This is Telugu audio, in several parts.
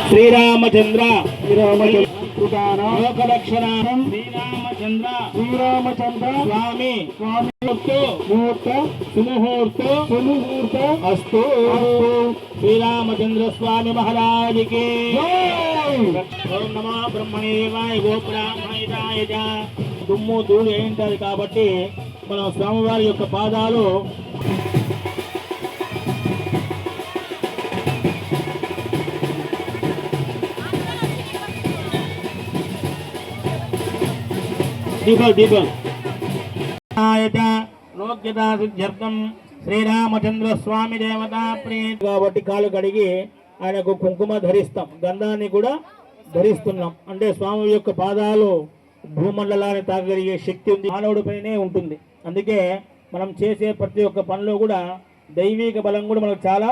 శ్రీరామచంద్ర లోకలక్షణానం శ్రీరామచంద్ర స్వామి ముహూర్త సుముహూర్త అస్తు శ్రీరామచంద్ర స్వామి మహారాజుకి ఓం నమో బ్రహ్మణే దేవాయ గోబ్రాహ్మణాయ దుమ్ము ధూళి ఏంటది కాబట్టి మనం స్వామివారి యొక్క పాదాలు దీపం రోగ్యతార్థం శ్రీరామచంద్ర స్వామి దేవతా ప్రీతి కాబట్టి కాలు కడిగి ఆయనకు కుంకుమ ధరిస్తాం, గంధాన్ని కూడా ధరిస్తున్నాం. అంటే స్వామి యొక్క పాదాలు భూమండలాన్ని తాగలిగే శక్తి ఉంది, మానవుడిపైనే ఉంటుంది. అందుకే మనం చేసే ప్రతి ఒక్క పనిలో కూడా దైవిక బలం కూడా మనకు చాలా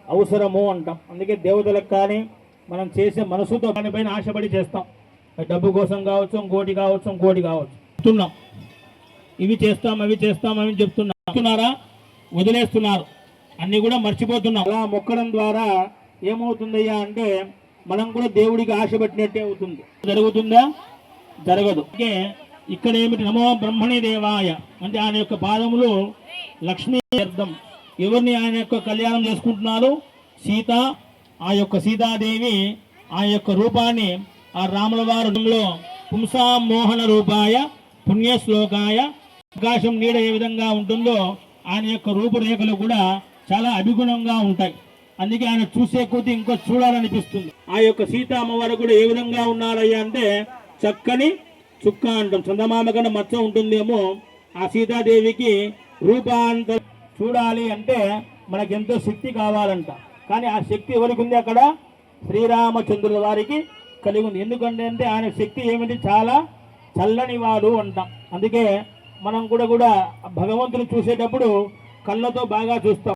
అవసరము అంటాం. అందుకే దేవతలకు కానీ మనం చేసే మనసుతో దానిపైన ఆశపడి చేస్తాం. డబ్బు కోసం కావచ్చు, ఇంకోటి చెప్తున్నాం, ఇవి చేస్తాం అవి చెప్తున్నారా, వదిలేస్తున్నారు, అన్నీ కూడా మర్చిపోతున్నాం. అలా మొక్కడం ద్వారా ఏమవుతుందయ్యా అంటే మనం కూడా దేవుడికి ఆశ పెట్టినట్టే అవుతుంది. జరుగుతుందా? జరగదు. ఇక్కడ ఏమిటి? నమో బ్రహ్మణి దేవాయ అంటే ఆయన యొక్క పాదములు లక్ష్మీ అర్థం. ఎవరిని ఆయన యొక్క కళ్యాణం చేసుకుంటున్నారు? సీత. ఆ యొక్క సీతాదేవి ఆ యొక్క రూపాన్ని ఆ రాముల వారిలో పుంసామోహన రూపాయ పుణ్యశ్లోకాయ ఆకాశం నీడ ఏ విధంగా ఉంటుందో ఆయన యొక్క రూపురేఖలు కూడా చాలా అభిగుణంగా ఉంటాయి. అందుకే ఆయన చూసే కొద్దీ ఇంకో చూడాలనిపిస్తుంది. ఆ యొక్క సీత అమ్మవారు కూడా ఏ విధంగా ఉన్నారయ్యా అంటే చక్కని చుక్క అంటాం. చందమామ కన్నా మచ్చ ఉంటుందేమో. ఆ సీతాదేవికి రూపాంతర చూడాలి అంటే మనకెంతో శక్తి కావాలంట. కానీ ఆ శక్తి ఎవరికి ఉంది? అక్కడ శ్రీరామచంద్రుల వారికి కలిగి ఉంది. ఎందుకంటే అంటే ఆయన శక్తి ఏమిటి? చాలా చల్లని వాడు అంటాం. అందుకే మనం కూడా భగవంతుని చూసేటప్పుడు కళ్ళతో బాగా చూస్తాం.